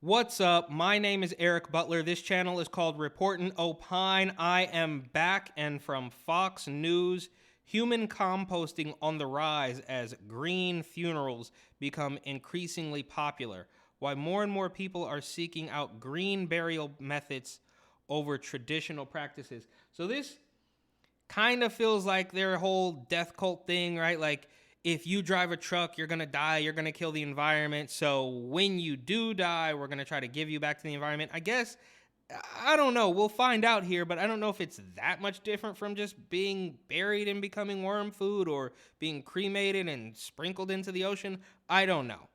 What's up? My name is Eric Butler. This channel is called Reportin' Opine. I am back, and from Fox News, human composting on the rise as green funerals become increasingly popular. Why more and more people are seeking out green burial methods over traditional practices. So this kind of feels like their whole death cult thing, right? Like, if you drive a truck, you're going to die, you're going to kill the environment. So when you do die, we're going to try to give you back to the environment. I guess, I don't know. We'll find out here, but I don't know if it's that much different from just being buried and becoming worm food or being cremated and sprinkled into the ocean. I don't know.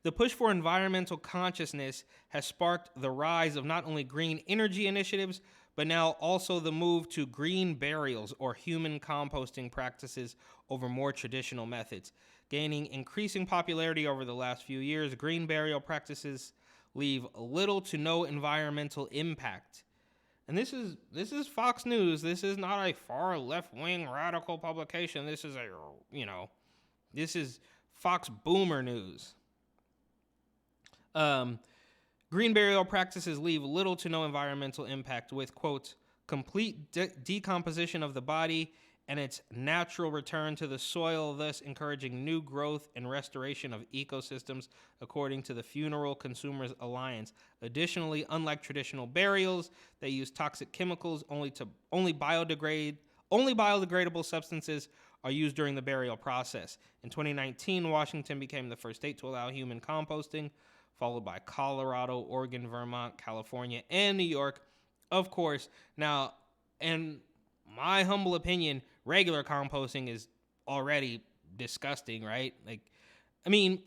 The push for environmental consciousness has sparked the rise of not only green energy initiatives, but now also the move to green burials or human composting practices over more traditional methods. Gaining increasing popularity over the last few years, green burial practices leave little to no environmental impact. And this is Fox News. This is not a far left-wing radical publication. This is this is Fox Boomer News. Green burial practices leave little to no environmental impact with, quote, complete decomposition of the body and its natural return to the soil, thus encouraging new growth and restoration of ecosystems, according to the Funeral Consumers Alliance. Additionally, unlike traditional burials that use toxic chemicals, only biodegradable substances are used during the burial process. In 2019, Washington became the first state to allow human composting, followed by Colorado, Oregon, Vermont, California, and New York, of course. Now, in my humble opinion, regular composting is already disgusting, right? Like, I mean,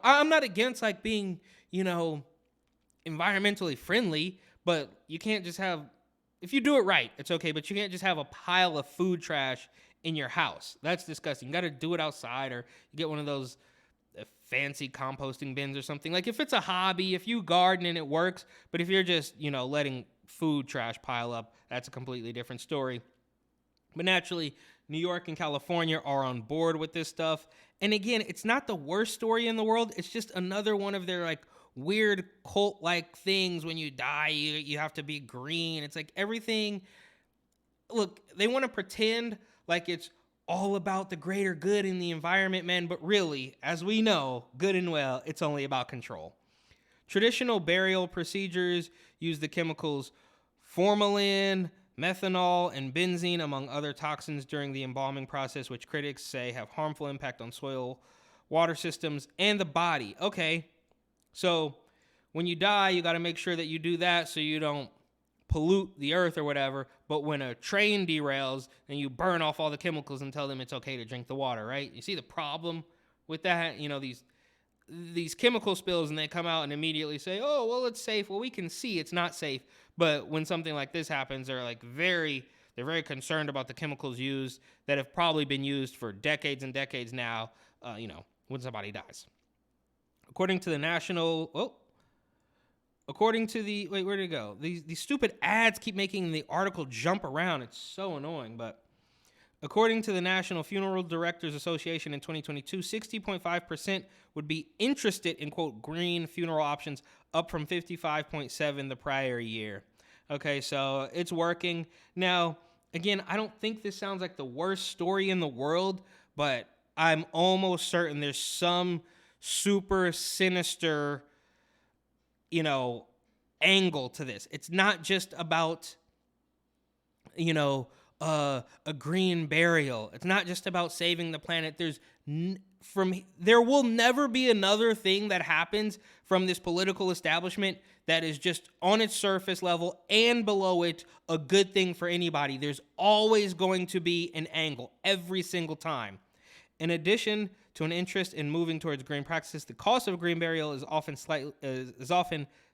I'm not against like being, environmentally friendly, but you can't just have, if you do it right, it's okay, but you can't just have a pile of food trash in your house. That's disgusting. You got to do it outside, or you get one of those fancy composting bins or something. Like, if it's a hobby, if you garden and it works, but if you're just, letting food trash pile up, that's a completely different story. But naturally, New York and California are on board with this stuff. And again, it's not the worst story in the world. It's just another one of their like weird cult-like things. When you die, you have to be green. It's like everything. Look, they want to pretend like it's all about the greater good in the environment, man, but really, as we know, good and well, it's only about control. Traditional burial procedures use the chemicals formalin, methanol, and benzene, among other toxins, during the embalming process, which critics say have harmful impact on soil, water systems, and the body. Okay, so when you die, you got to make sure that you do that so you don't pollute the earth or whatever. But when a train derails, then you burn off all the chemicals and tell them it's okay to drink the water, right? You see the problem with that? These chemical spills, and they come out and immediately say, oh, well, it's safe. Well, we can see it's not safe. But when something like this happens, they're very concerned about the chemicals used that have probably been used for decades and decades now, when somebody dies. According to the where'd it go? These stupid ads keep making the article jump around. It's so annoying. But according to the National Funeral Directors Association in 2022, 60.5% would be interested in, quote, green funeral options, up from 55.7% the prior year. Okay, so it's working. Now, again, I don't think this sounds like the worst story in the world, but I'm almost certain there's some super sinister angle to this. It's not just about, a green burial. It's not just about saving the planet. There will never be another thing that happens from this political establishment that is just on its surface level and below it a good thing for anybody. There's always going to be an angle every single time. In addition to an interest in moving towards green practices, the cost of a green burial is often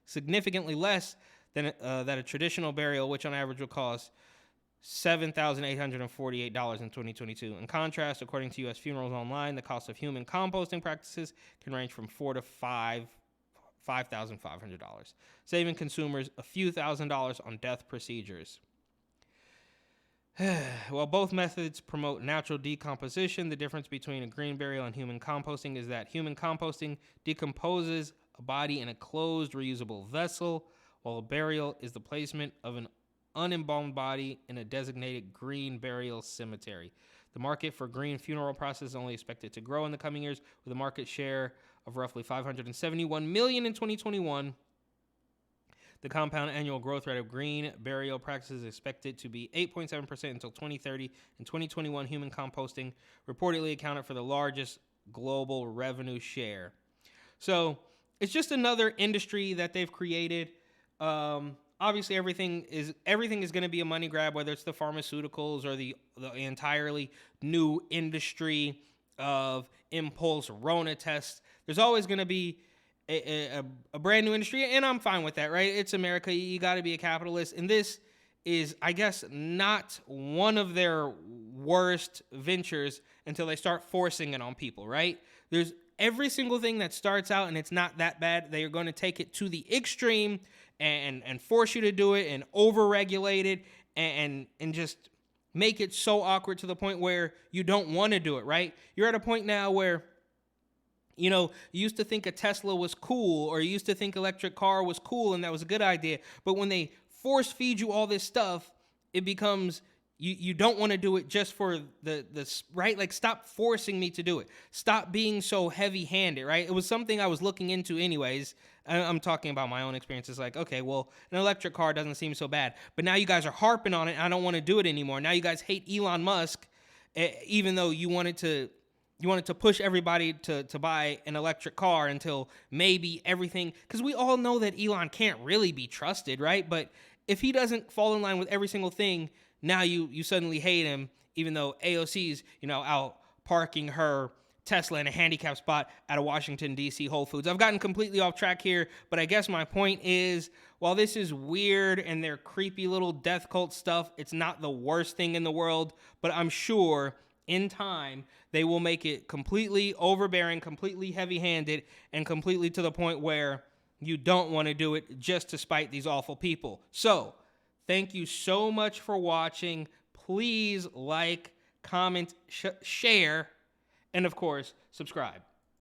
significantly less than a traditional burial, which on average will cost $7,848 in 2022. In contrast, according to U.S. Funerals Online, the cost of human composting practices can range from $4,000 to $5,500, saving consumers a few $1,000s on death procedures. While both methods promote natural decomposition, the difference between a green burial and human composting is that human composting decomposes a body in a closed, reusable vessel, while a burial is the placement of an unembalmed body in a designated green burial cemetery. The market for green funeral process is only expected to grow in the coming years, with a market share of roughly 571 million in 2021. The compound annual growth rate of green burial practices is expected to be 8.7% until 2030. In 2021, human composting reportedly accounted for the largest global revenue share. So it's just another industry that they've created. Obviously, everything is going to be a money grab, whether it's the pharmaceuticals or the entirely new industry of impulse Rona tests. There's always going to be a brand new industry, and I'm fine with that, right? It's America. You got to be a capitalist, and this is, I guess, not one of their worst ventures until they start forcing it on people, right? There's every single thing that starts out and it's not that bad, they are going to take it to the extreme and force you to do it and over-regulate it and just make it so awkward to the point where you don't want to do it, right? You're at a point now where, you know, you used to think a Tesla was cool, or you used to think electric car was cool and that was a good idea. But when they force feed you all this stuff, it becomes, you don't want to do it just for the right? Like, stop forcing me to do it. Stop being so heavy-handed, right? It was something I was looking into anyways. I'm talking about my own experiences. Like, okay, well, an electric car doesn't seem so bad. But now you guys are harping on it, and I don't want to do it anymore. Now you guys hate Elon Musk, even though you wanted to push everybody to buy an electric car until maybe everything, because we all know that Elon can't really be trusted, right? But if he doesn't fall in line with every single thing, now you suddenly hate him, even though AOC's, out parking her Tesla in a handicap spot at a Washington, D.C. Whole Foods. I've gotten completely off track here, but I guess my point is, while this is weird and they're creepy little death cult stuff, it's not the worst thing in the world, but I'm sure in time they will make it completely overbearing, completely heavy-handed, and completely to the point where you don't want to do it just to spite these awful people. So, thank you so much for watching. Please like, comment, share, and of course, subscribe.